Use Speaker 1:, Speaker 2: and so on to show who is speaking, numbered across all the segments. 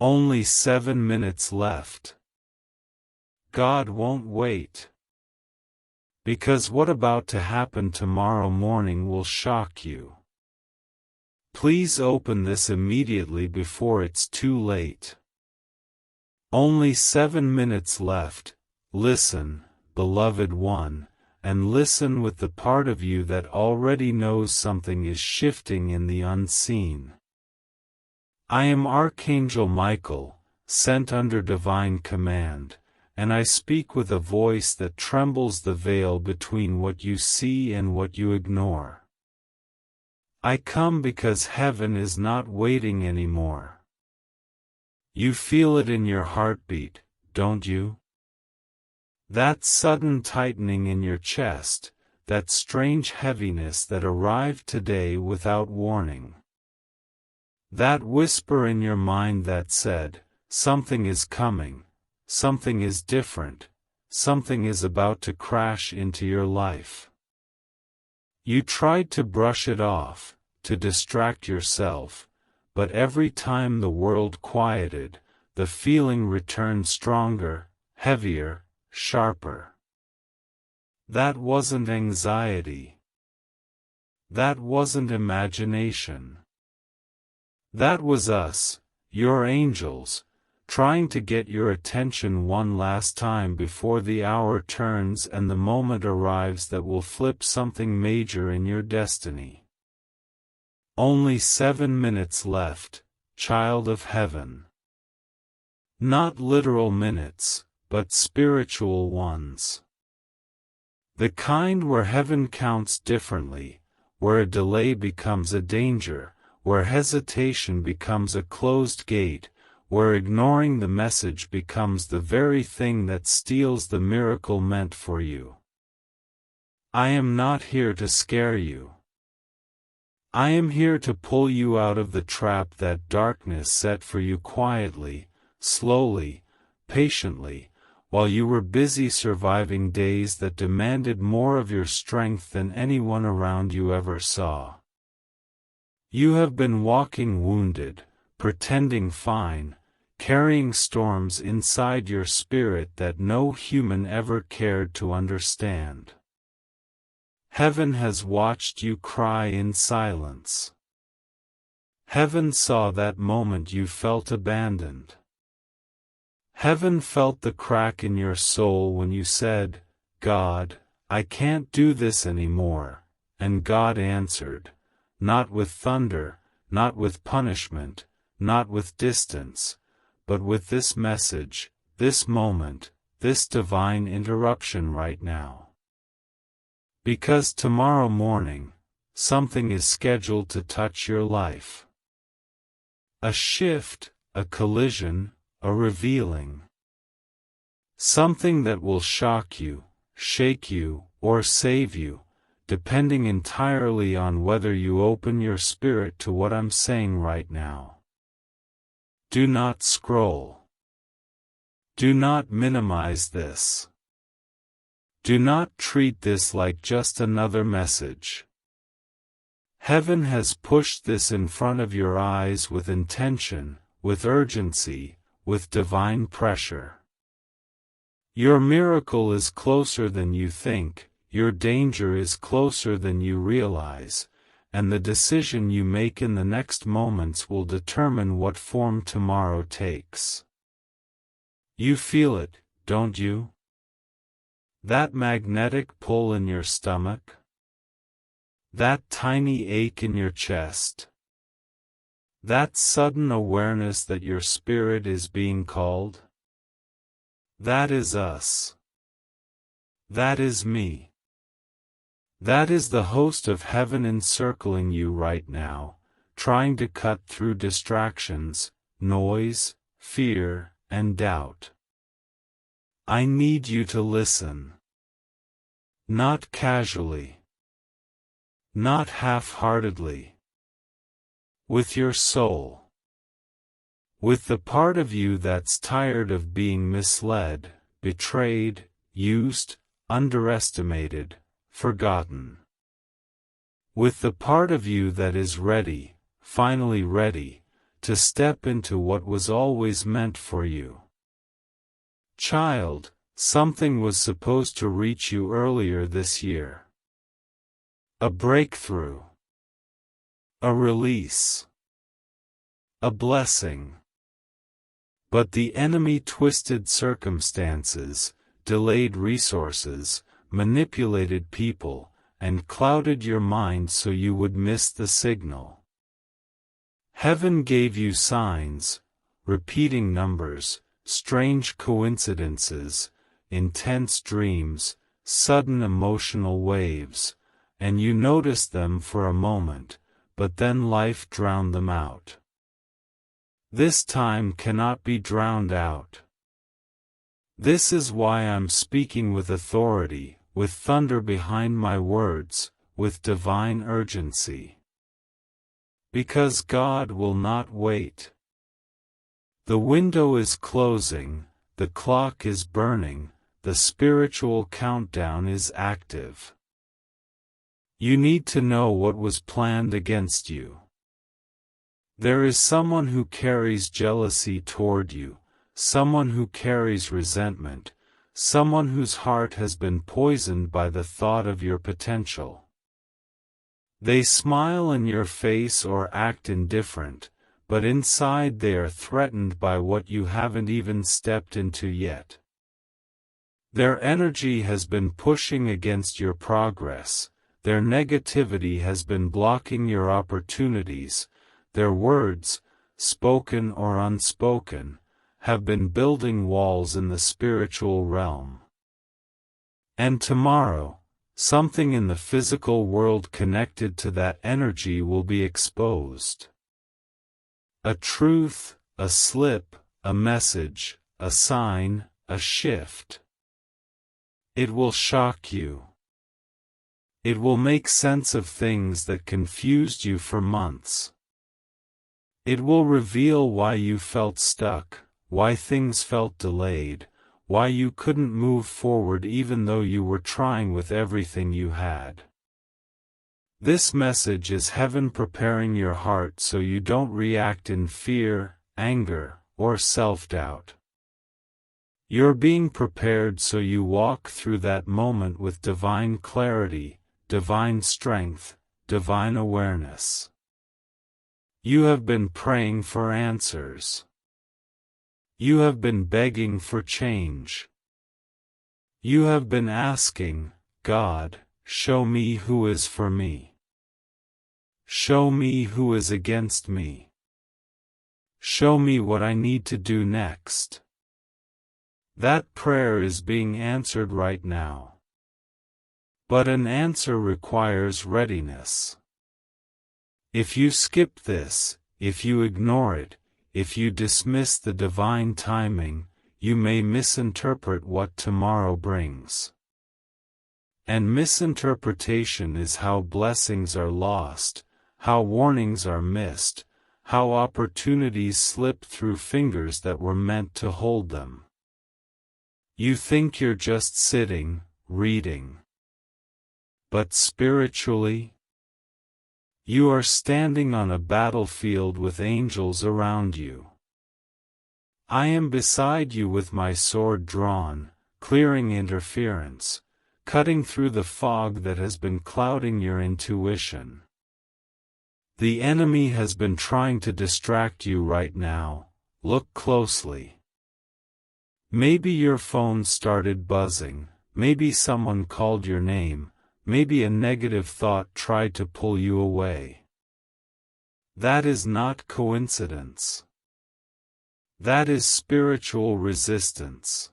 Speaker 1: Only 7 minutes left. God won't wait. Because what about to happen tomorrow morning will shock you. Please open this immediately before it's too late. Only 7 minutes left. Listen, beloved one, and listen with the part of you that already knows something is shifting in the unseen. I am Archangel Michael, sent under divine command, and I speak with a voice that trembles the veil between what you see and what you ignore. I come because heaven is not waiting anymore. You feel it in your heartbeat, don't you? That sudden tightening in your chest, that strange heaviness that arrived today without warning. That whisper in your mind that said, something is coming. Something is different, something is about to crash into your life. You tried to brush it off, to distract yourself, but every time the world quieted, the feeling returned stronger, heavier, sharper. That wasn't anxiety. That wasn't imagination. That was us, your angels, trying to get your attention one last time before the hour turns and the moment arrives that will flip something major in your destiny. Only 7 minutes left, child of heaven. Not literal minutes, but spiritual ones. The kind where heaven counts differently, where a delay becomes a danger, where hesitation becomes a closed gate, where ignoring the message becomes the very thing that steals the miracle meant for you. I am not here to scare you. I am here to pull you out of the trap that darkness set for you quietly, slowly, patiently, while you were busy surviving days that demanded more of your strength than anyone around you ever saw. You have been walking wounded, pretending fine, carrying storms inside your spirit that no human ever cared to understand. Heaven has watched you cry in silence. Heaven saw that moment you felt abandoned. Heaven felt the crack in your soul when you said, God, I can't do this anymore, and God answered, not with thunder, not with punishment, not with distance, but with this message, this moment, this divine interruption right now. Because tomorrow morning, something is scheduled to touch your life. A shift, a collision, a revealing. Something that will shock you, shake you, or save you, depending entirely on whether you open your spirit to what I'm saying right now. Do not scroll. Do not minimize this. Do not treat this like just another message. Heaven has pushed this in front of your eyes with intention, with urgency, with divine pressure. Your miracle is closer than you think, your danger is closer than you realize, and the decision you make in the next moments will determine what form tomorrow takes. You feel it, don't you? That magnetic pull in your stomach? That tiny ache in your chest? That sudden awareness that your spirit is being called? That is us. That is me. That is the host of heaven encircling you right now, trying to cut through distractions, noise, fear, and doubt. I need you to listen. Not casually. Not half-heartedly. With your soul. With the part of you that's tired of being misled, betrayed, used, underestimated, forgotten. With the part of you that is ready, finally ready, to step into what was always meant for you. Child, something was supposed to reach you earlier this year. A breakthrough. A release. A blessing. But the enemy twisted circumstances, delayed resources, manipulated people, and clouded your mind so you would miss the signal. Heaven gave you signs, repeating numbers, strange coincidences, intense dreams, sudden emotional waves, and you noticed them for a moment, but then life drowned them out. This time cannot be drowned out. This is why I'm speaking with authority, with thunder behind my words, with divine urgency. Because God will not wait. The window is closing, the clock is burning, the spiritual countdown is active. You need to know what was planned against you. There is someone who carries jealousy toward you, someone who carries resentment, someone whose heart has been poisoned by the thought of your potential. They smile in your face or act indifferent, but inside they are threatened by what you haven't even stepped into yet. Their energy has been pushing against your progress, their negativity has been blocking your opportunities, their words, spoken or unspoken, have been building walls in the spiritual realm. And tomorrow, something in the physical world connected to that energy will be exposed. A truth, a slip, a message, a sign, a shift. It will shock you. It will make sense of things that confused you for months. It will reveal why you felt stuck, why things felt delayed, why you couldn't move forward even though you were trying with everything you had. This message is heaven preparing your heart so you don't react in fear, anger, or self-doubt. You're being prepared so you walk through that moment with divine clarity, divine strength, divine awareness. You have been praying for answers. You have been begging for change. You have been asking, God, show me who is for me. Show me who is against me. Show me what I need to do next. That prayer is being answered right now. But an answer requires readiness. If you skip this, if you ignore it, if you dismiss the divine timing, you may misinterpret what tomorrow brings. And misinterpretation is how blessings are lost, how warnings are missed, how opportunities slip through fingers that were meant to hold them. You think you're just sitting, reading. But spiritually, you are standing on a battlefield with angels around you. I am beside you with my sword drawn, clearing interference, cutting through the fog that has been clouding your intuition. The enemy has been trying to distract you right now. Look closely. Maybe your phone started buzzing, maybe someone called your name, maybe a negative thought tried to pull you away. That is not coincidence. That is spiritual resistance.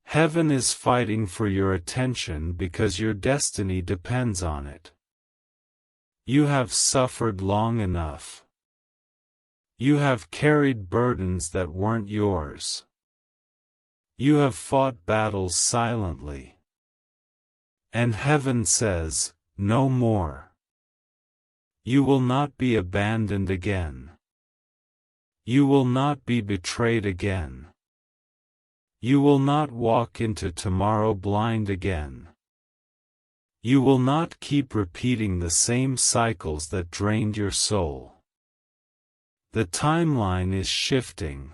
Speaker 1: Heaven is fighting for your attention because your destiny depends on it. You have suffered long enough. You have carried burdens that weren't yours. You have fought battles silently. And heaven says, no more. You will not be abandoned again. You will not be betrayed again. You will not walk into tomorrow blind again. You will not keep repeating the same cycles that drained your soul. The timeline is shifting.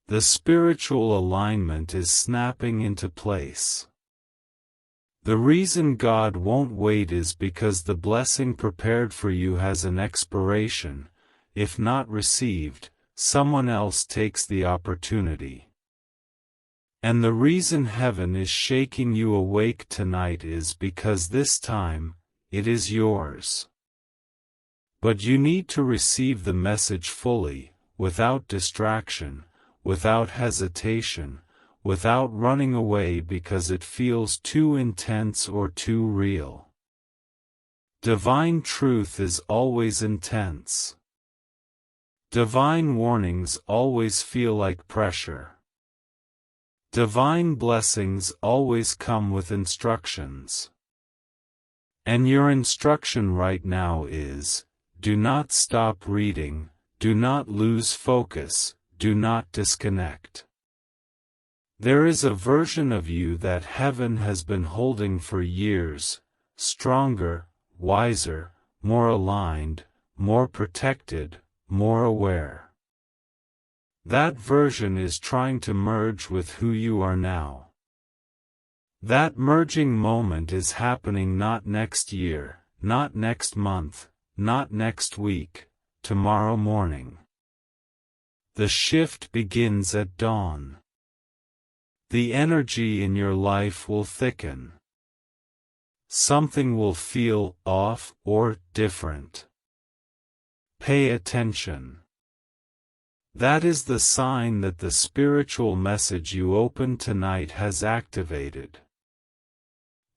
Speaker 1: The spiritual alignment is snapping into place. The reason God won't wait is because the blessing prepared for you has an expiration. If not received, someone else takes the opportunity. And the reason heaven is shaking you awake tonight is because this time, it is yours. But you need to receive the message fully, without distraction, without hesitation, without running away because it feels too intense or too real. Divine truth is always intense. Divine warnings always feel like pressure. Divine blessings always come with instructions. And your instruction right now is, do not stop reading, do not lose focus, do not disconnect. There is a version of you that heaven has been holding for years, stronger, wiser, more aligned, more protected, more aware. That version is trying to merge with who you are now. That merging moment is happening not next year, not next month, not next week, tomorrow morning. The shift begins at dawn. The energy in your life will thicken. Something will feel off or different. Pay attention. That is the sign that the spiritual message you opened tonight has activated.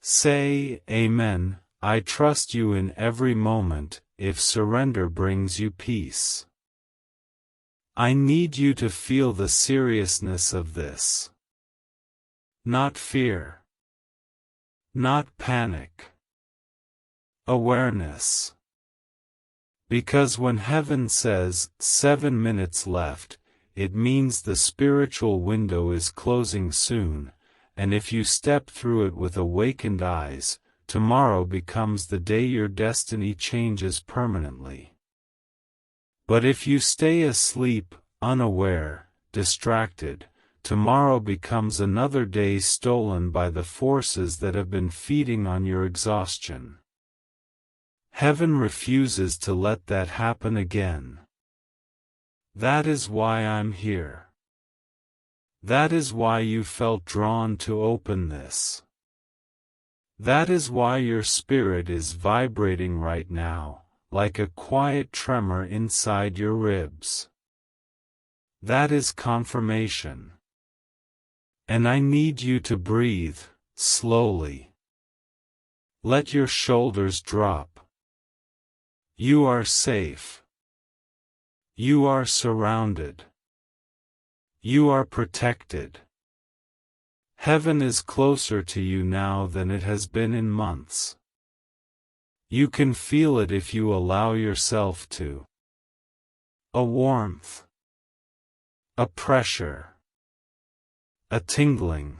Speaker 1: Say, Amen, I trust you in every moment, if surrender brings you peace. I need you to feel the seriousness of this. Not fear. Not panic. Awareness. Because when heaven says, 7 minutes left, it means the spiritual window is closing soon, and if you step through it with awakened eyes, tomorrow becomes the day your destiny changes permanently. But if you stay asleep, unaware, distracted, tomorrow becomes another day stolen by the forces that have been feeding on your exhaustion. Heaven refuses to let that happen again. That is why I'm here. That is why you felt drawn to open this. That is why your spirit is vibrating right now, like a quiet tremor inside your ribs. That is confirmation. And I need you to breathe, slowly. Let your shoulders drop. You are safe. You are surrounded. You are protected. Heaven is closer to you now than it has been in months. You can feel it if you allow yourself to. A warmth. A pressure. A tingling.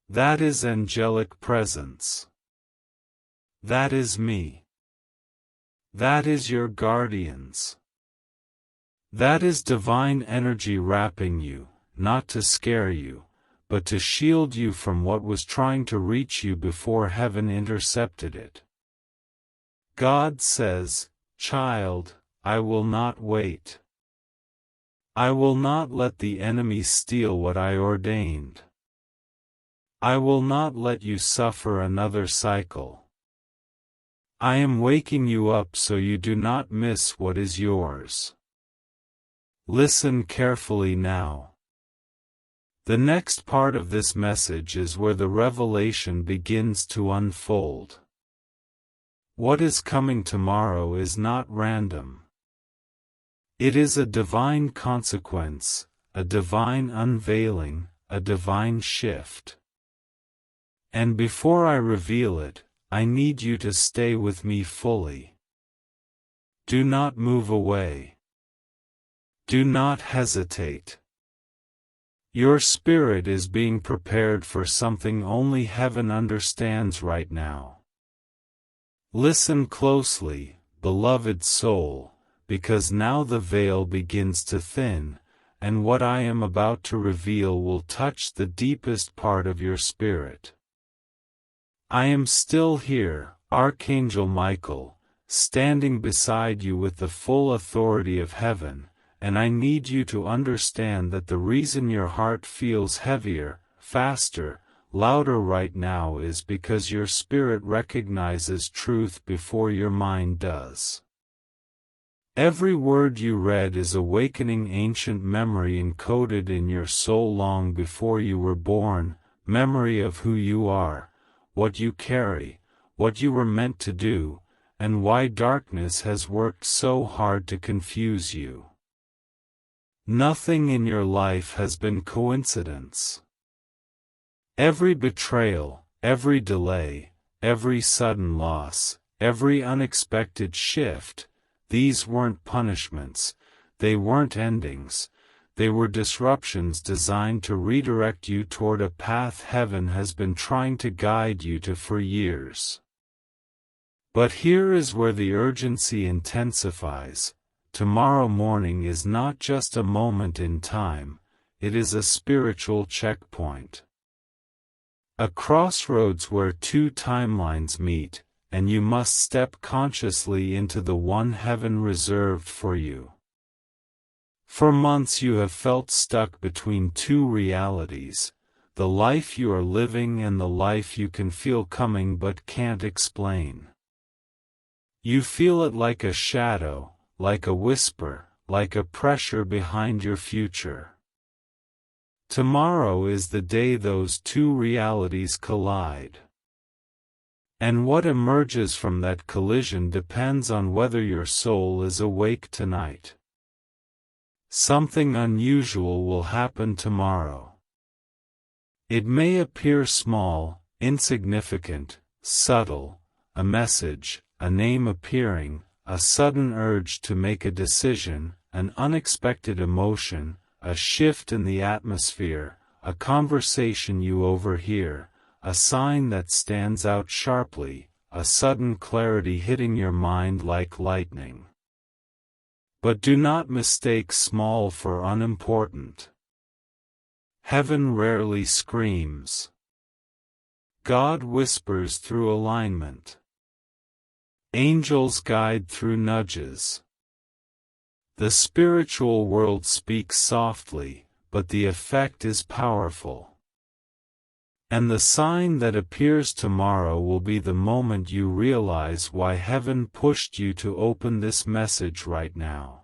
Speaker 1: That is angelic presence. That is me. That is your guardians. That is divine energy wrapping you, not to scare you, but to shield you from what was trying to reach you before heaven intercepted it. God says, "Child, I will not wait. I will not let the enemy steal what I ordained. I will not let you suffer another cycle. I am waking you up so you do not miss what is yours." Listen carefully now. The next part of this message is where the revelation begins to unfold. What is coming tomorrow is not random. It is a divine consequence, a divine unveiling, a divine shift. And before I reveal it, I need you to stay with me fully. Do not move away. Do not hesitate. Your spirit is being prepared for something only heaven understands right now. Listen closely, beloved soul, because now the veil begins to thin, and what I am about to reveal will touch the deepest part of your spirit. I am still here, Archangel Michael, standing beside you with the full authority of heaven, and I need you to understand that the reason your heart feels heavier, faster, louder right now is because your spirit recognizes truth before your mind does. Every word you read is awakening ancient memory encoded in your soul long before you were born, memory of who you are, what you carry, what you were meant to do, and why darkness has worked so hard to confuse you. Nothing in your life has been coincidence. Every betrayal, every delay, every sudden loss, every unexpected shift, these weren't punishments, they weren't endings, they were disruptions designed to redirect you toward a path heaven has been trying to guide you to for years. But here is where the urgency intensifies. Tomorrow morning is not just a moment in time, it is a spiritual checkpoint. A crossroads where two timelines meet, and you must step consciously into the one heaven reserved for you. For months you have felt stuck between two realities, the life you are living and the life you can feel coming but can't explain. You feel it like a shadow, like a whisper, like a pressure behind your future. Tomorrow is the day those two realities collide. And what emerges from that collision depends on whether your soul is awake tonight. Something unusual will happen tomorrow. It may appear small, insignificant, subtle, a message, a name appearing, a sudden urge to make a decision, an unexpected emotion, a shift in the atmosphere, a conversation you overhear, a sign that stands out sharply, a sudden clarity hitting your mind like lightning. But do not mistake small for unimportant. Heaven rarely screams. God whispers through alignment. Angels guide through nudges. The spiritual world speaks softly, but the effect is powerful. And the sign that appears tomorrow will be the moment you realize why heaven pushed you to open this message right now.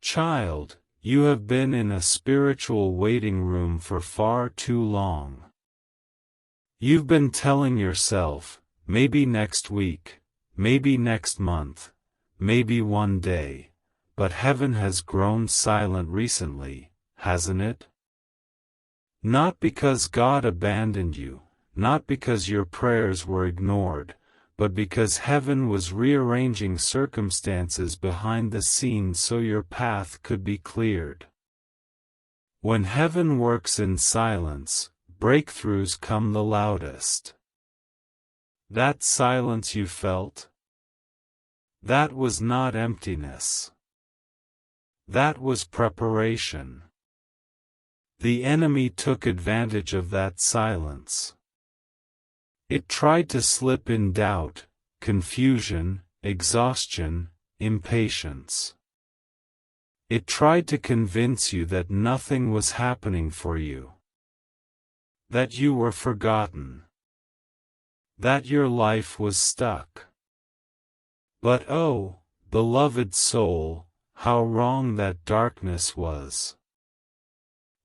Speaker 1: Child, you have been in a spiritual waiting room for far too long. You've been telling yourself, maybe next week, maybe next month, maybe one day, but heaven has grown silent recently, hasn't it? Not because God abandoned you, not because your prayers were ignored, but because heaven was rearranging circumstances behind the scenes so your path could be cleared. When heaven works in silence, breakthroughs come the loudest. That silence you felt? That was not emptiness. That was preparation. The enemy took advantage of that silence. It tried to slip in doubt, confusion, exhaustion, impatience. It tried to convince you that nothing was happening for you. That you were forgotten. That your life was stuck. But oh, beloved soul, how wrong that darkness was.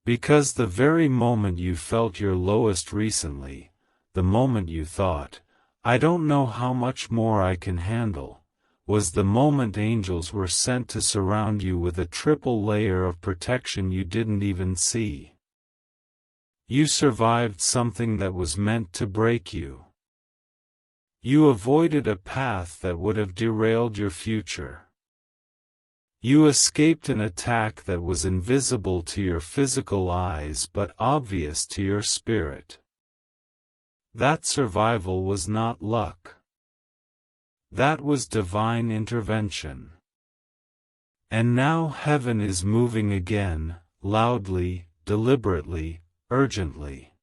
Speaker 1: Because the very moment you felt your lowest recently, the moment you thought, I don't know how much more I can handle, was the moment angels were sent to surround you with a triple layer of protection you didn't even see. You survived something that was meant to break you. You avoided a path that would have derailed your future. You escaped an attack that was invisible to your physical eyes but obvious to your spirit. That survival was not luck. That was divine intervention. And now heaven is moving again, loudly, deliberately, urgently.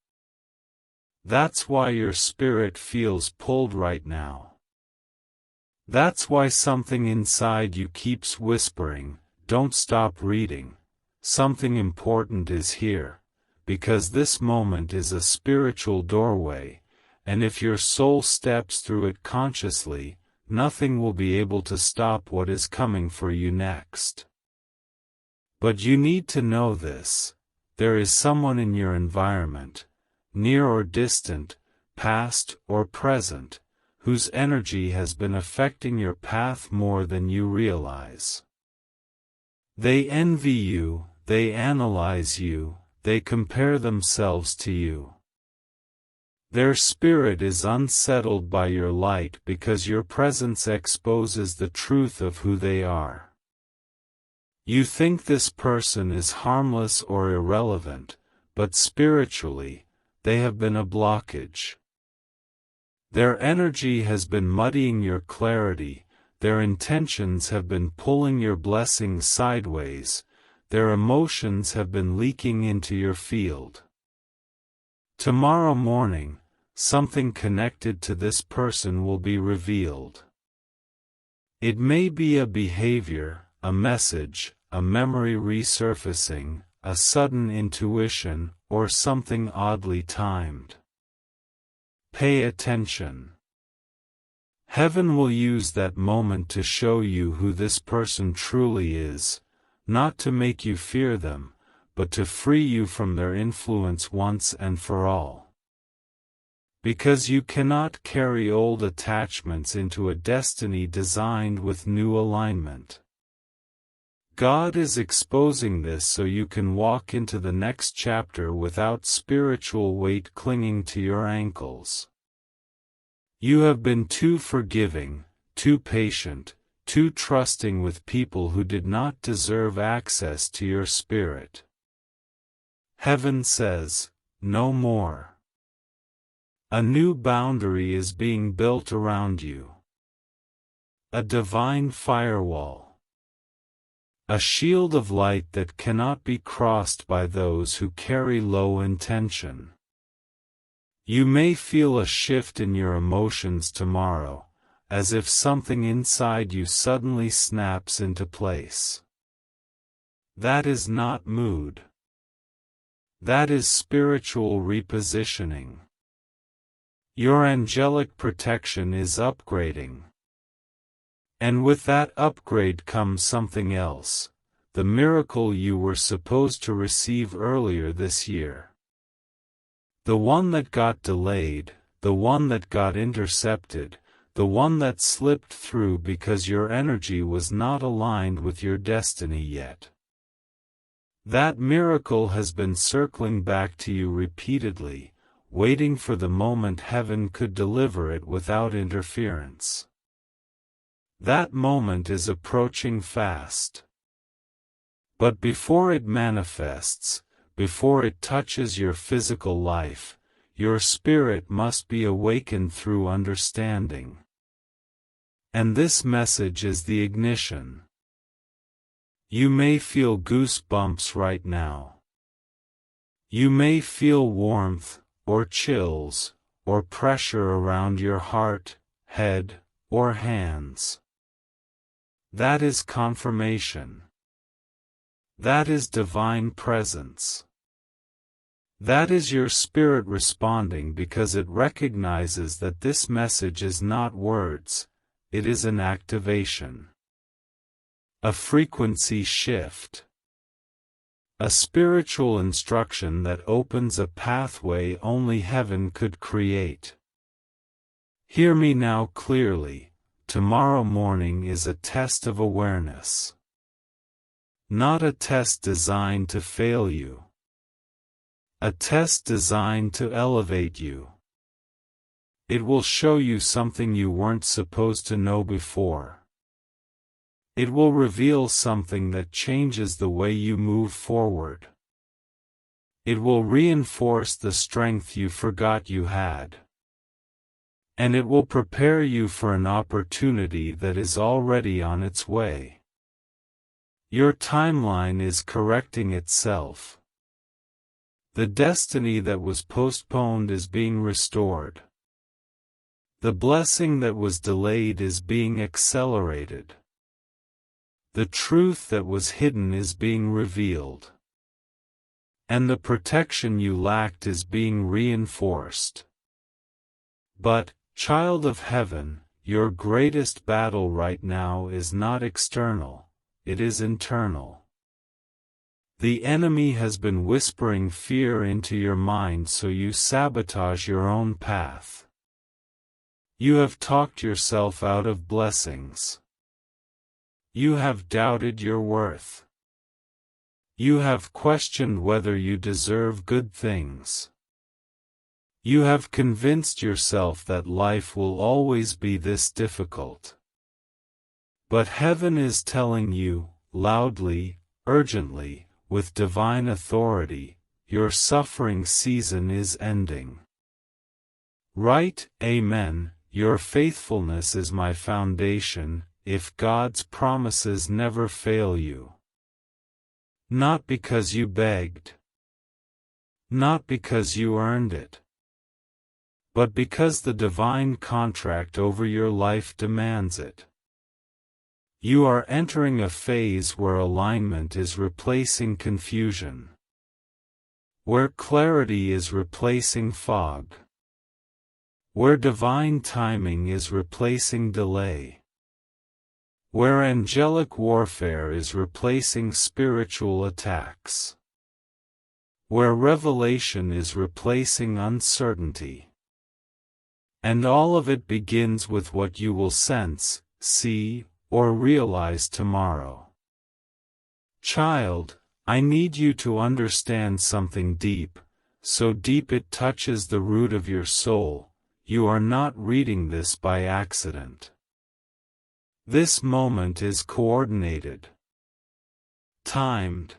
Speaker 1: That's why your spirit feels pulled right now. That's why something inside you keeps whispering, "Don't stop reading. Something important is here," because this moment is a spiritual doorway, and if your soul steps through it consciously, nothing will be able to stop what is coming for you next. But you need to know this: there is someone in your environment, near or distant, past or present, whose energy has been affecting your path more than you realize. They envy you, they analyze you, they compare themselves to you. Their spirit is unsettled by your light because your presence exposes the truth of who they are. You think this person is harmless or irrelevant, but spiritually, they have been a blockage. Their energy has been muddying your clarity, their intentions have been pulling your blessings sideways, their emotions have been leaking into your field. Tomorrow morning, something connected to this person will be revealed. It may be a behavior, a message, a memory resurfacing, a sudden intuition, or something oddly timed. Pay attention. Heaven will use that moment to show you who this person truly is, not to make you fear them, but to free you from their influence once and for all. Because you cannot carry old attachments into a destiny designed with new alignment. God is exposing this so you can walk into the next chapter without spiritual weight clinging to your ankles. You have been too forgiving, too patient, too trusting with people who did not deserve access to your spirit. Heaven says, no more. A new boundary is being built around you. A divine firewall. A shield of light that cannot be crossed by those who carry low intention. You may feel a shift in your emotions tomorrow, as if something inside you suddenly snaps into place. That is not mood. That is spiritual repositioning. Your angelic protection is upgrading. And with that upgrade comes something else, the miracle you were supposed to receive earlier this year. The one that got delayed, the one that got intercepted, the one that slipped through because your energy was not aligned with your destiny yet. That miracle has been circling back to you repeatedly, waiting for the moment heaven could deliver it without interference. That moment is approaching fast. But before it manifests, before it touches your physical life, your spirit must be awakened through understanding. And this message is the ignition. You may feel goosebumps right now. You may feel warmth, or chills, or pressure around your heart, head, or hands. That is confirmation. That is divine presence. That is your spirit responding because it recognizes that this message is not words, it is an activation. A frequency shift. A spiritual instruction that opens a pathway only heaven could create. Hear me now clearly. Tomorrow morning is a test of awareness. Not a test designed to fail you. A test designed to elevate you. It will show you something you weren't supposed to know before. It will reveal something that changes the way you move forward. It will reinforce the strength you forgot you had. And it will prepare you for an opportunity that is already on its way. Your timeline is correcting itself. The destiny that was postponed is being restored. The blessing that was delayed is being accelerated. The truth that was hidden is being revealed. And the protection you lacked is being reinforced. But, child of heaven, your greatest battle right now is not external, it is internal. The enemy has been whispering fear into your mind so you sabotage your own path. You have talked yourself out of blessings. You have doubted your worth. You have questioned whether you deserve good things. You have convinced yourself that life will always be this difficult. But heaven is telling you, loudly, urgently, with divine authority, your suffering season is ending. Right, amen, your faithfulness is my foundation, if God's promises never fail you. Not because you begged. Not because you earned it. But because the divine contract over your life demands it. You are entering a phase where alignment is replacing confusion. Where clarity is replacing fog. Where divine timing is replacing delay. Where angelic warfare is replacing spiritual attacks. Where revelation is replacing uncertainty. And all of it begins with what you will sense, see, or realize tomorrow. Child, I need you to understand something deep, so deep it touches the root of your soul. You are not reading this by accident. This moment is coordinated, timed,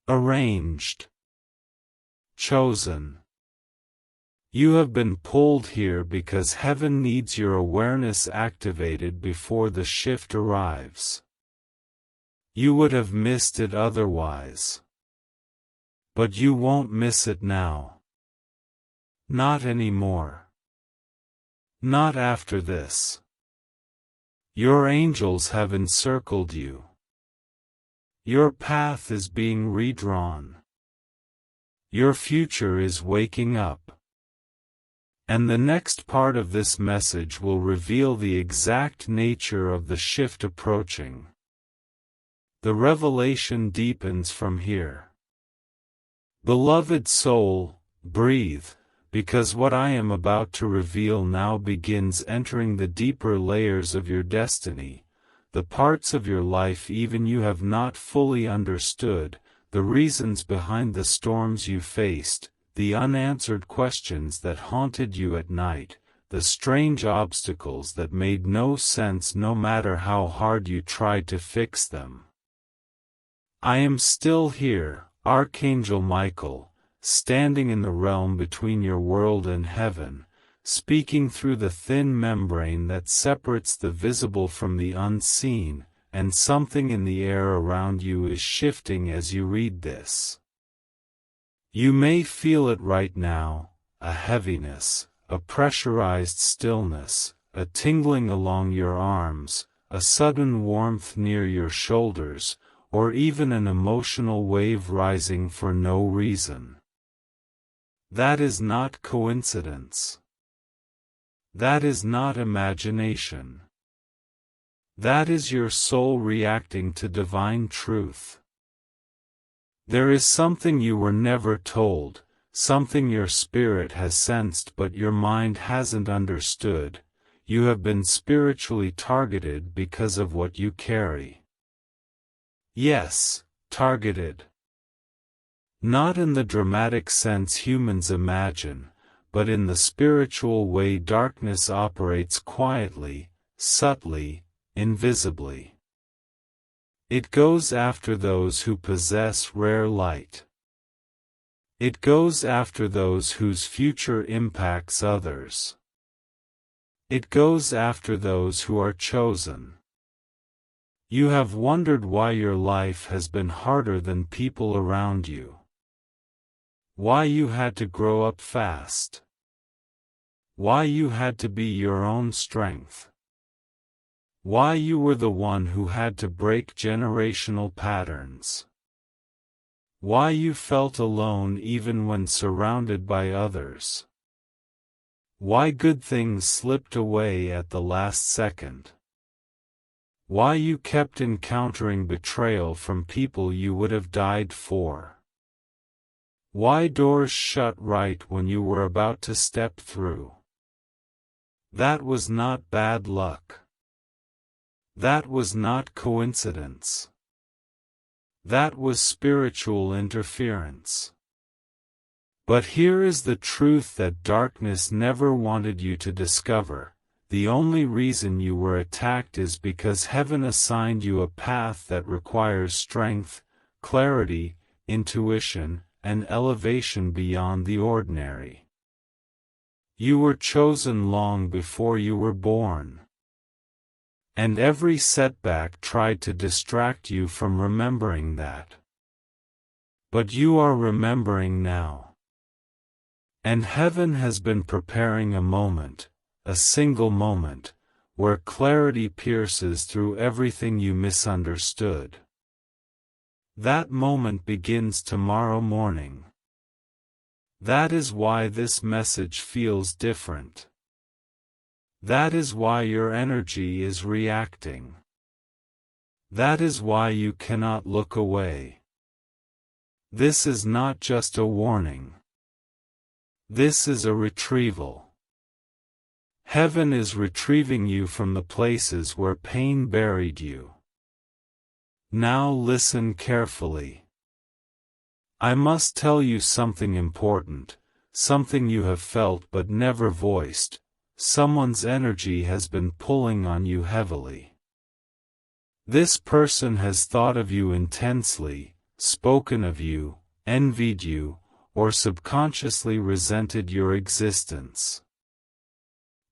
Speaker 1: arranged, chosen. You have been pulled here because heaven needs your awareness activated before the shift arrives. You would have missed it otherwise. But you won't miss it now. Not anymore. Not after this. Your angels have encircled you. Your path is being redrawn. Your future is waking up. And the next part of this message will reveal the exact nature of the shift approaching. The revelation deepens from here. Beloved soul, breathe, because what I am about to reveal now begins entering the deeper layers of your destiny, the parts of your life even you have not fully understood, the reasons behind the storms you faced, the unanswered questions that haunted you at night, the strange obstacles that made no sense no matter how hard you tried to fix them. I am still here, Archangel Michael, standing in the realm between your world and heaven, speaking through the thin membrane that separates the visible from the unseen, and something in the air around you is shifting as you read this. You may feel it right now, a heaviness, a pressurized stillness, a tingling along your arms, a sudden warmth near your shoulders, or even an emotional wave rising for no reason. That is not coincidence. That is not imagination. That is your soul reacting to divine truth. There is something you were never told, something your spirit has sensed but your mind hasn't understood. You have been spiritually targeted because of what you carry. Yes, targeted. Not in the dramatic sense humans imagine, but in the spiritual way darkness operates quietly, subtly, invisibly. It goes after those who possess rare light. It goes after those whose future impacts others. It goes after those who are chosen. You have wondered why your life has been harder than people around you. Why you had to grow up fast. Why you had to be your own strength. Why you were the one who had to break generational patterns. Why you felt alone even when surrounded by others. Why good things slipped away at the last second. Why you kept encountering betrayal from people you would have died for. Why doors shut right when you were about to step through. That was not bad luck. That was not coincidence. That was spiritual interference. But here is the truth that darkness never wanted you to discover. The only reason you were attacked is because heaven assigned you a path that requires strength, clarity, intuition, and elevation beyond the ordinary. You were chosen long before you were born. And every setback tried to distract you from remembering that. But you are remembering now. And heaven has been preparing a moment, a single moment, where clarity pierces through everything you misunderstood. That moment begins tomorrow morning. That is why this message feels different. That is why your energy is reacting. That is why you cannot look away. This is not just a warning. This is a retrieval. Heaven is retrieving you from the places where pain buried you. Now listen carefully. I must tell you something important, something you have felt but never voiced. Someone's energy has been pulling on you heavily. This person has thought of you intensely, spoken of you, envied you, or subconsciously resented your existence.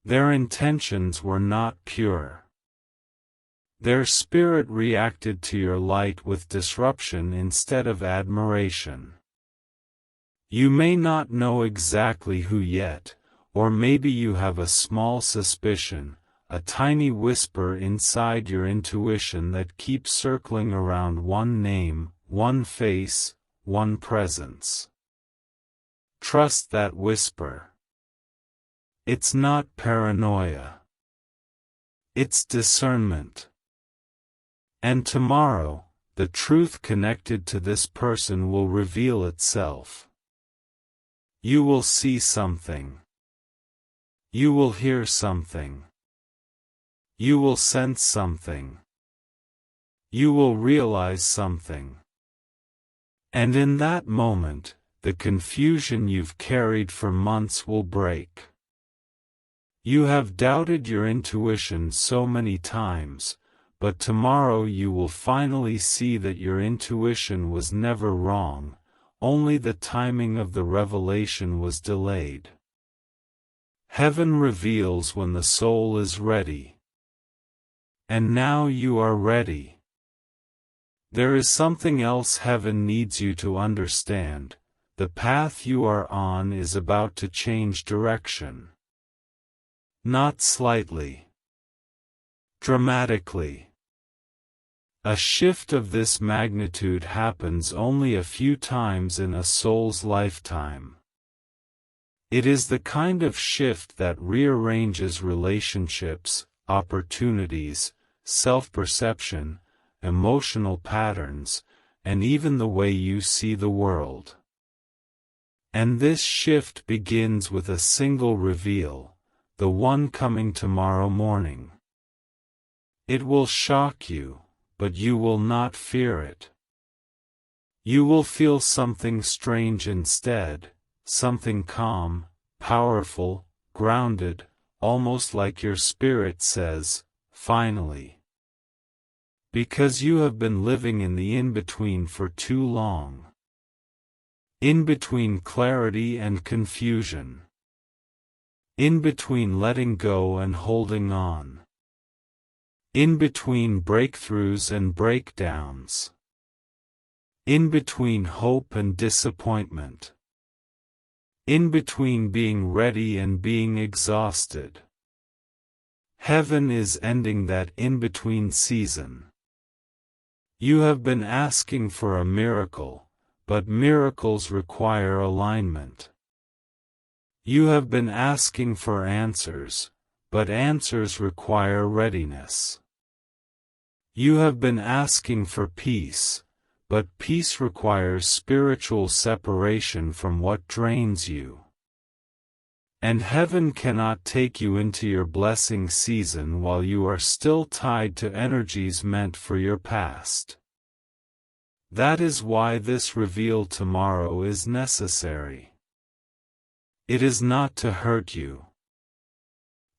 Speaker 1: Their intentions were not pure. Their spirit reacted to your light with disruption instead of admiration. You may not know exactly who yet, or maybe you have a small suspicion, a tiny whisper inside your intuition that keeps circling around one name, one face, one presence. Trust that whisper. It's not paranoia. It's discernment. And tomorrow, the truth connected to this person will reveal itself. You will see something. You will hear something. You will sense something. You will realize something. And in that moment, the confusion you've carried for months will break. You have doubted your intuition so many times, but tomorrow you will finally see that your intuition was never wrong, only the timing of the revelation was delayed. Heaven reveals when the soul is ready. And now you are ready. There is something else heaven needs you to understand. The path you are on is about to change direction. Not slightly. Dramatically. A shift of this magnitude happens only a few times in a soul's lifetime. It is the kind of shift that rearranges relationships, opportunities, self-perception, emotional patterns, and even the way you see the world. And this shift begins with a single reveal. The one coming tomorrow morning. It will shock you, but you will not fear it. You will feel something strange instead, something calm, powerful, grounded, almost like your spirit says, finally. Because you have been living in the in-between for too long. In between clarity and confusion. In between letting go and holding on. In between breakthroughs and breakdowns. In between hope and disappointment. In between being ready and being exhausted. Heaven is ending that in-between season. You have been asking for a miracle, but miracles require alignment. You have been asking for answers, but answers require readiness. You have been asking for peace, but peace requires spiritual separation from what drains you. And heaven cannot take you into your blessing season while you are still tied to energies meant for your past. That is why this reveal tomorrow is necessary. It is not to hurt you.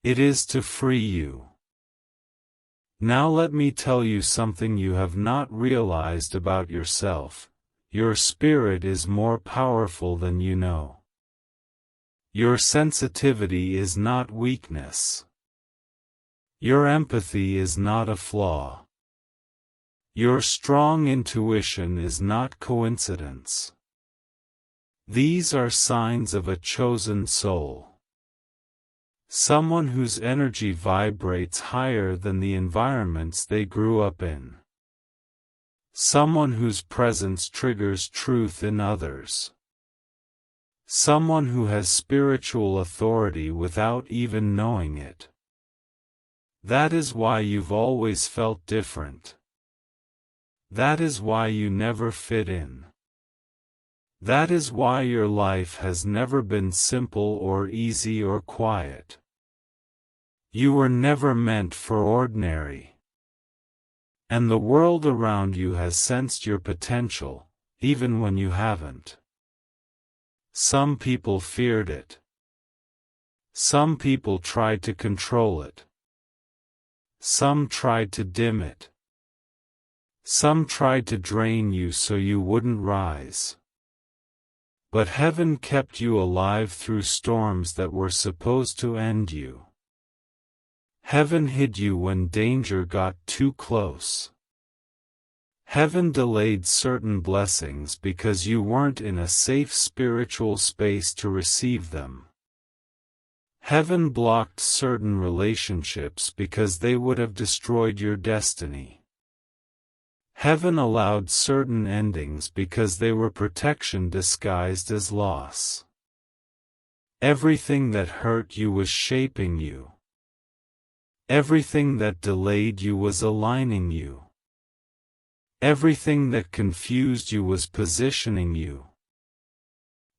Speaker 1: It is to free you. Now let me tell you something you have not realized about yourself. Your spirit is more powerful than you know. Your sensitivity is not weakness. Your empathy is not a flaw. Your strong intuition is not coincidence. These are signs of a chosen soul. Someone whose energy vibrates higher than the environments they grew up in. Someone whose presence triggers truth in others. Someone who has spiritual authority without even knowing it. That is why you've always felt different. That is why you never fit in. That is why your life has never been simple or easy or quiet. You were never meant for ordinary. And the world around you has sensed your potential, even when you haven't. Some people feared it. Some people tried to control it. Some tried to dim it. Some tried to drain you so you wouldn't rise. But heaven kept you alive through storms that were supposed to end you. Heaven hid you when danger got too close. Heaven delayed certain blessings because you weren't in a safe spiritual space to receive them. Heaven blocked certain relationships because they would have destroyed your destiny. Heaven allowed certain endings because they were protection disguised as loss. Everything that hurt you was shaping you. Everything that delayed you was aligning you. Everything that confused you was positioning you.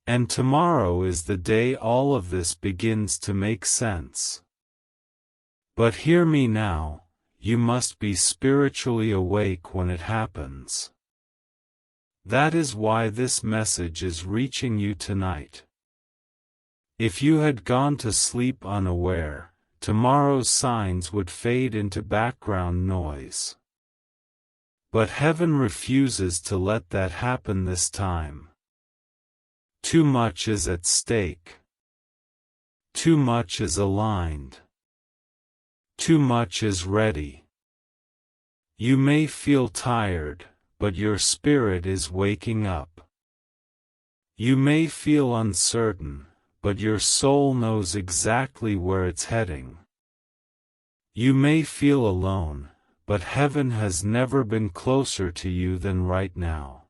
Speaker 1: And tomorrow is the day all of this begins to make sense. But hear me now, you must be spiritually awake when it happens. That is why this message is reaching you tonight. If you had gone to sleep unaware, tomorrow's signs would fade into background noise. But heaven refuses to let that happen this time. Too much is at stake. Too much is aligned. Too much is ready. You may feel tired, but your spirit is waking up. You may feel uncertain, but your soul knows exactly where it's heading. You may feel alone, but heaven has never been closer to you than right now.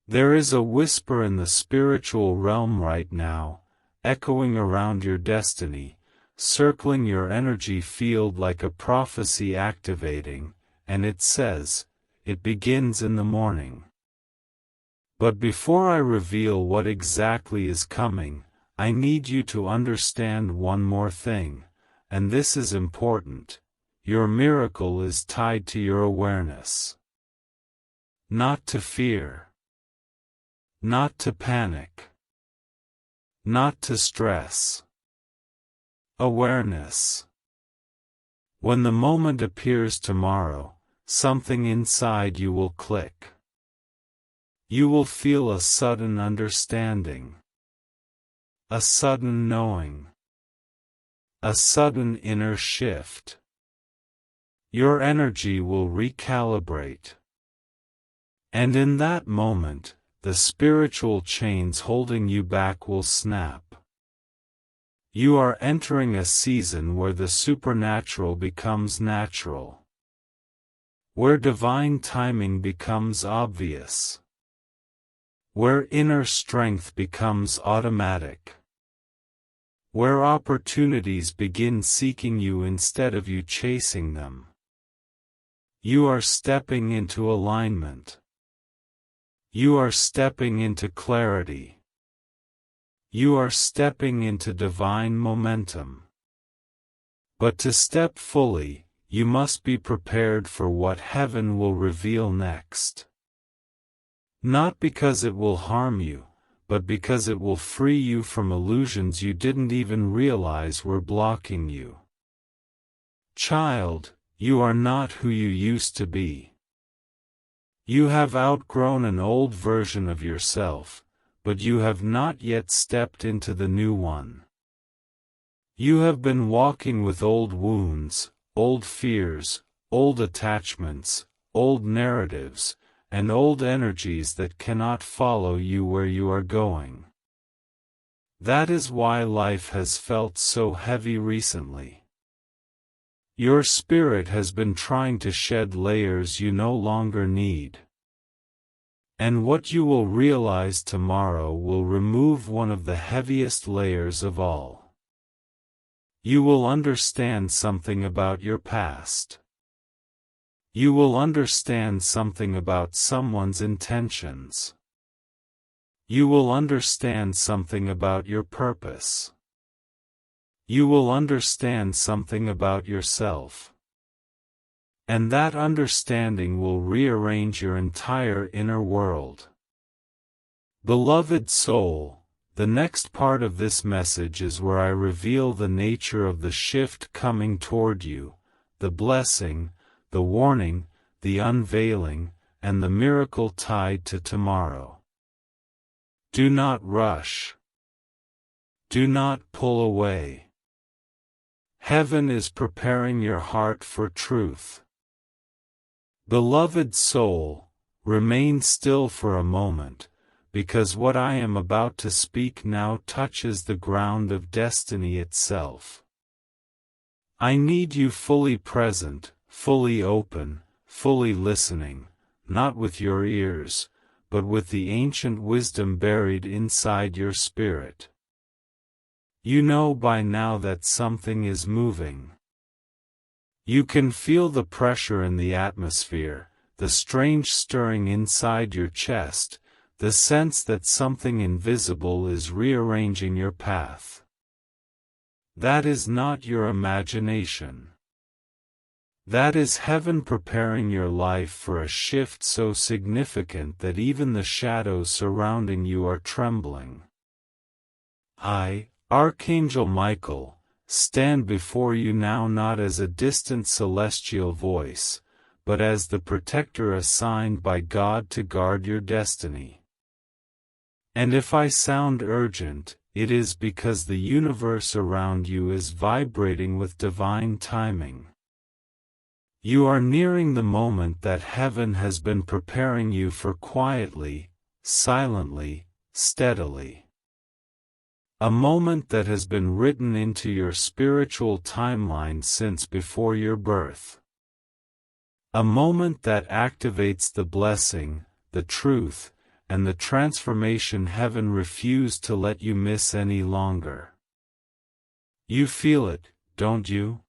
Speaker 1: There is a whisper in the spiritual realm right now, echoing around your destiny, circling your energy field like a prophecy activating, and it says, it begins in the morning. But before I reveal what exactly is coming, I need you to understand one more thing, and this is important. Your miracle is tied to your awareness. Not to fear. Not to panic. Not to stress. Awareness. When the moment appears tomorrow, something inside you will click. You will feel a sudden understanding. A sudden knowing. A sudden inner shift. Your energy will recalibrate. And in that moment, the spiritual chains holding you back will snap. You are entering a season where the supernatural becomes natural. Where divine timing becomes obvious. Where inner strength becomes automatic. Where opportunities begin seeking you instead of you chasing them. You are stepping into alignment. You are stepping into clarity. You are stepping into divine momentum. But to step fully, you must be prepared for what heaven will reveal next. Not because it will harm you, but because it will free you from illusions you didn't even realize were blocking you. Child, you are not who you used to be. You have outgrown an old version of yourself, but you have not yet stepped into the new one. You have been walking with old wounds, old fears, old attachments, old narratives, and old energies that cannot follow you where you are going. That is why life has felt so heavy recently. Your spirit has been trying to shed layers you no longer need. And what you will realize tomorrow will remove one of the heaviest layers of all. You will understand something about your past. You will understand something about someone's intentions. You will understand something about your purpose. You will understand something about yourself. And that understanding will rearrange your entire inner world. Beloved soul, the next part of this message is where I reveal the nature of the shift coming toward you, the blessing, the warning, the unveiling, and the miracle tied to tomorrow. Do not rush. Do not pull away. Heaven is preparing your heart for truth. Beloved soul, remain still for a moment, because what I am about to speak now touches the ground of destiny itself. I need you fully present, fully open, fully listening, not with your ears, but with the ancient wisdom buried inside your spirit. You know by now that something is moving. You can feel the pressure in the atmosphere, the strange stirring inside your chest, the sense that something invisible is rearranging your path. That is not your imagination. That is heaven preparing your life for a shift so significant that even the shadows surrounding you are trembling. I, Archangel Michael, stand before you now not as a distant celestial voice, but as the protector assigned by God to guard your destiny. And if I sound urgent, it is because the universe around you is vibrating with divine timing. You are nearing the moment that heaven has been preparing you for quietly, silently, steadily. A moment that has been written into your spiritual timeline since before your birth. A moment that activates the blessing, the truth, and the transformation heaven refused to let you miss any longer. You feel it, don't you?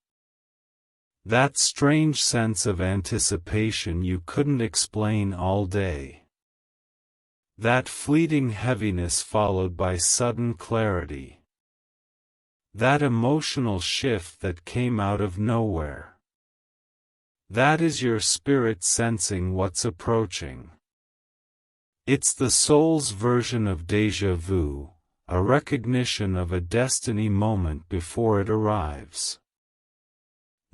Speaker 1: That strange sense of anticipation you couldn't explain all day. That fleeting heaviness followed by sudden clarity. That emotional shift that came out of nowhere. That is your spirit sensing what's approaching. It's the soul's version of déjà vu, a recognition of a destiny moment before it arrives.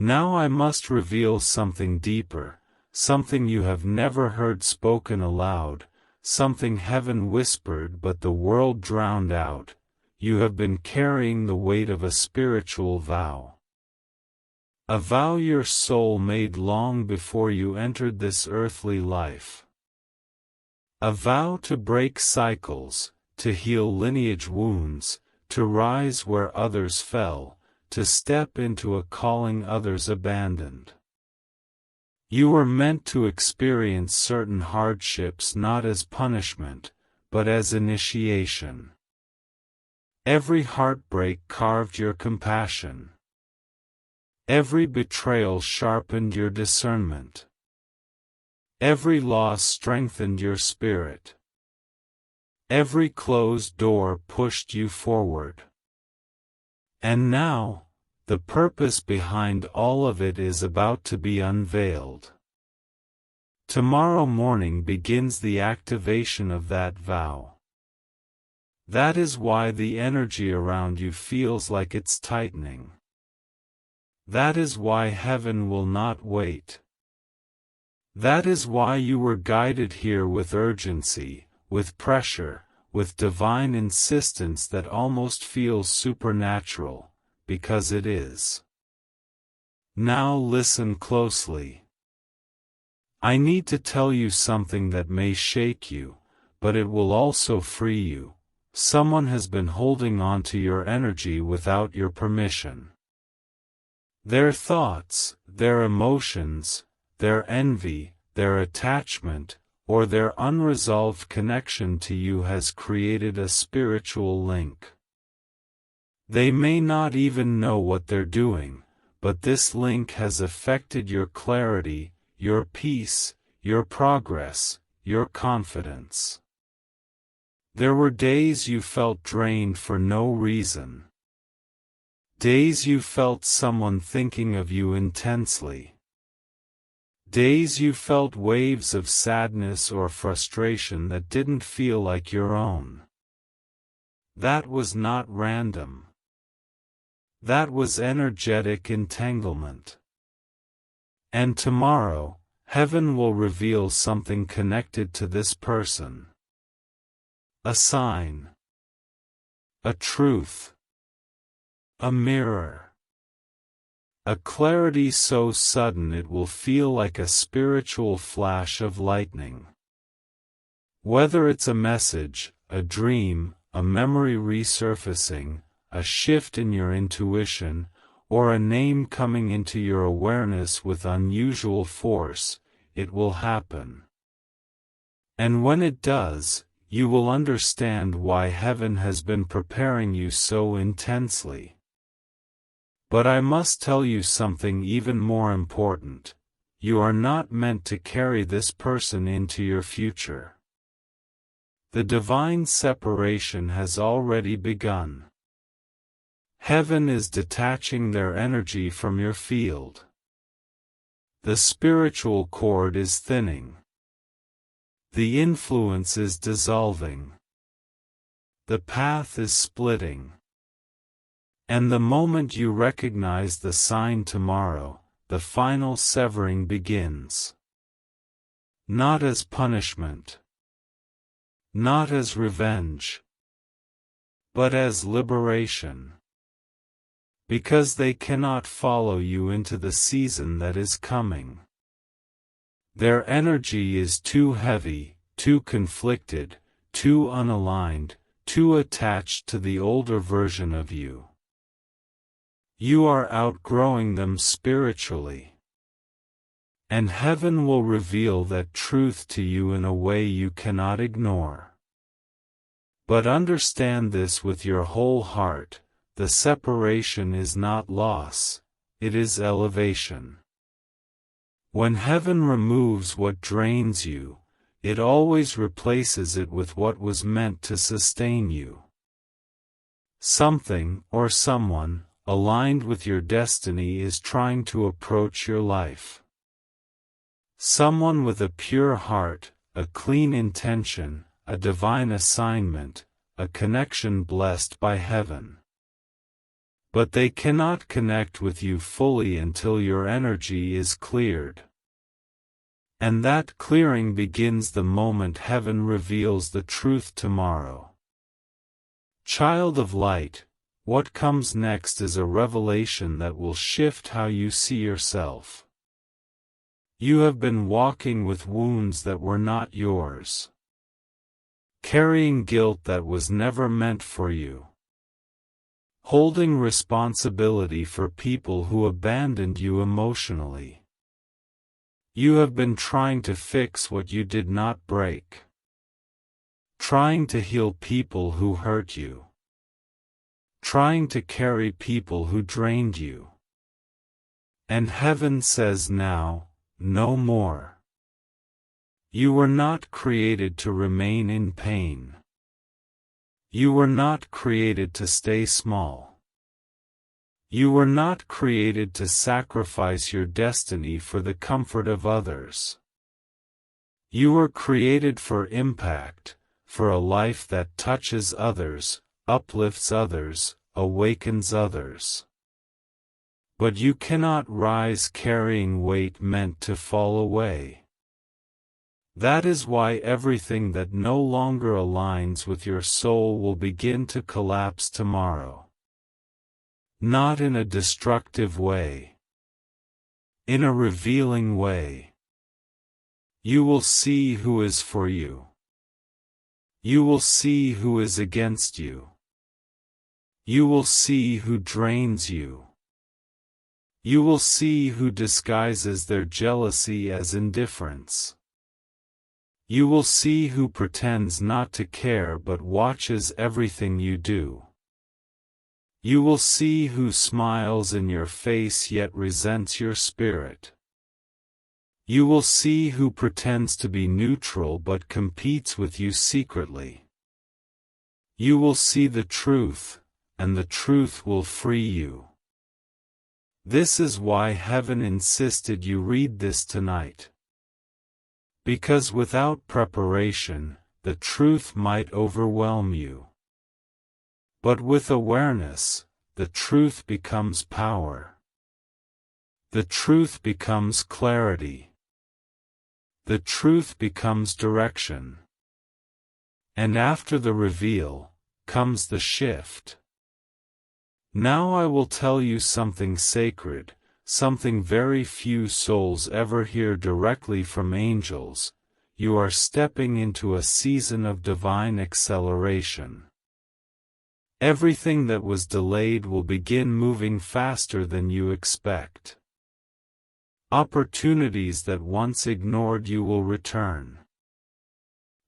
Speaker 1: Now I must reveal something deeper, something you have never heard spoken aloud, something heaven whispered but the world drowned out. You have been carrying the weight of a spiritual vow. A vow your soul made long before you entered this earthly life. A vow to break cycles, to heal lineage wounds, to rise where others fell, to step into a calling others abandoned. You were meant to experience certain hardships not as punishment, but as initiation. Every heartbreak carved your compassion. Every betrayal sharpened your discernment. Every loss strengthened your spirit. Every closed door pushed you forward. And now, the purpose behind all of it is about to be unveiled. Tomorrow morning begins the activation of that vow. That is why the energy around you feels like it's tightening. That is why heaven will not wait. That is why you were guided here with urgency, with pressure, with divine insistence that almost feels supernatural, because it is. Now listen closely. I need to tell you something that may shake you, but it will also free you. Someone has been holding on to your energy without your permission. Their thoughts, their emotions, their envy, their attachment, or their unresolved connection to you has created a spiritual link. They may not even know what they're doing, but this link has affected your clarity, your peace, your progress, your confidence. There were days you felt drained for no reason. Days you felt someone thinking of you intensely. Days you felt waves of sadness or frustration that didn't feel like your own. That was not random. That was energetic entanglement. And tomorrow, heaven will reveal something connected to this person. A sign. A truth. A mirror. A clarity so sudden it will feel like a spiritual flash of lightning. Whether it's a message, a dream, a memory resurfacing, a shift in your intuition, or a name coming into your awareness with unusual force, it will happen. And when it does, you will understand why heaven has been preparing you so intensely. But I must tell you something even more important. You are not meant to carry this person into your future. The divine separation has already begun. Heaven is detaching their energy from your field. The spiritual cord is thinning. The influence is dissolving. The path is splitting. And the moment you recognize the sign tomorrow, the final severing begins. Not as punishment. Not as revenge. But as liberation. Because they cannot follow you into the season that is coming. Their energy is too heavy, too conflicted, too unaligned, too attached to the older version of you. You are outgrowing them spiritually. And heaven will reveal that truth to you in a way you cannot ignore. But understand this with your whole heart, the separation is not loss, it is elevation. When heaven removes what drains you, it always replaces it with what was meant to sustain you. Something, or someone, aligned with your destiny is trying to approach your life. Someone with a pure heart, a clean intention, a divine assignment, a connection blessed by heaven. But they cannot connect with you fully until your energy is cleared. And that clearing begins the moment heaven reveals the truth tomorrow. Child of light, What comes next is a revelation that will shift how you see yourself. You have been walking with wounds that were not yours, carrying guilt that was never meant for you, holding responsibility for people who abandoned you emotionally. You have been trying to fix what you did not break, trying to heal people who hurt you, trying to carry people who drained you. And heaven says now, no more. You were not created to remain in pain. You were not created to stay small. You were not created to sacrifice your destiny for the comfort of others. You were created for impact, for a life that touches others, uplifts others, awakens others. But you cannot rise carrying weight meant to fall away. That is why everything that no longer aligns with your soul will begin to collapse tomorrow. Not in a destructive way. In a revealing way. You will see who is for you. You will see who is against you. You will see who drains you. You will see who disguises their jealousy as indifference. You will see who pretends not to care but watches everything you do. You will see who smiles in your face yet resents your spirit. You will see who pretends to be neutral but competes with you secretly. You will see the truth, and the truth will free you. This is why heaven insisted you read this tonight. Because without preparation, the truth might overwhelm you. But with awareness, the truth becomes power. The truth becomes clarity. The truth becomes direction. And after the reveal, comes the shift. Now I will tell you something sacred, something very few souls ever hear directly from angels. You are stepping into a season of divine acceleration. Everything that was delayed will begin moving faster than you expect. Opportunities that once ignored you will return.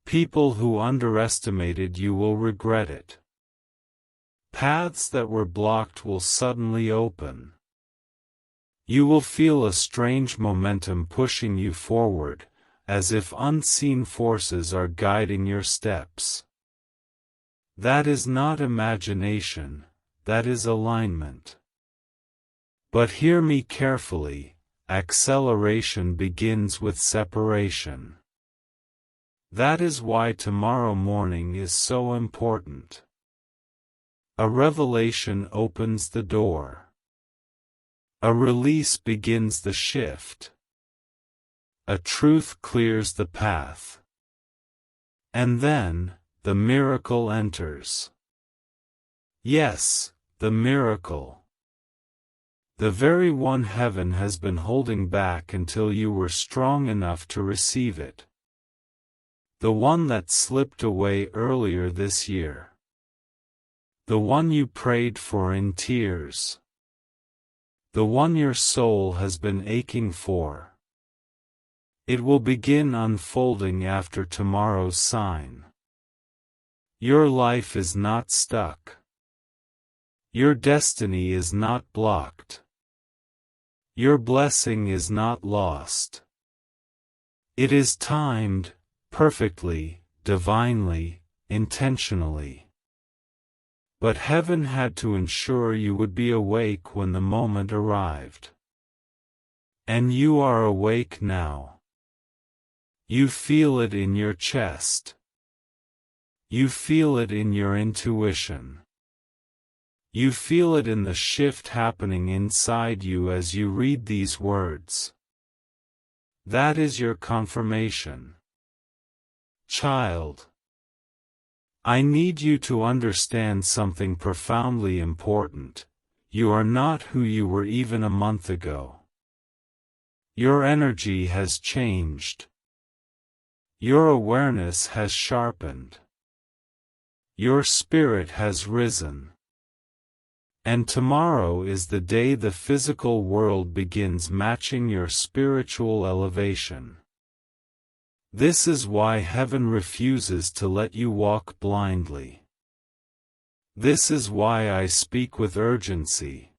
Speaker 1: People who underestimated you will regret it. Paths that were blocked will suddenly open. You will feel a strange momentum pushing you forward, as if unseen forces are guiding your steps. That is not imagination, that is alignment. But hear me carefully, acceleration begins with separation. That is why tomorrow morning is so important. A revelation opens the door. A release begins the shift. A truth clears the path. And then, the miracle enters. Yes, the miracle. The very one heaven has been holding back until you were strong enough to receive it. The one that slipped away earlier this year. The one you prayed for in tears. The one your soul has been aching for. It will begin unfolding after tomorrow's sign. Your life is not stuck. Your destiny is not blocked. Your blessing is not lost. It is timed, perfectly, divinely, intentionally. But heaven had to ensure you would be awake when the moment arrived. And you are awake now. You feel it in your chest. You feel it in your intuition. You feel it in the shift happening inside you as you read these words. That is your confirmation. Child, I need you to understand something profoundly important. You are not who you were even a month ago. Your energy has changed. Your awareness has sharpened. Your spirit has risen. And tomorrow is the day the physical world begins matching your spiritual elevation. This is why heaven refuses to let you walk blindly. This is why I speak with urgency.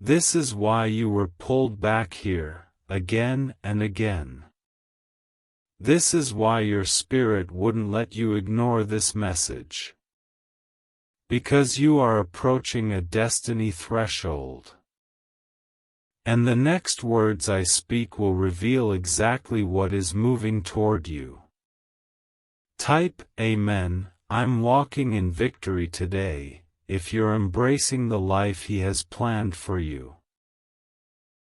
Speaker 1: This is why you were pulled back here, again and again. This is why your spirit wouldn't let you ignore this message. Because you are approaching a destiny threshold. And the next words I speak will reveal exactly what is moving toward you. Type, Amen, I'm walking in victory today, if you're embracing the life He has planned for you.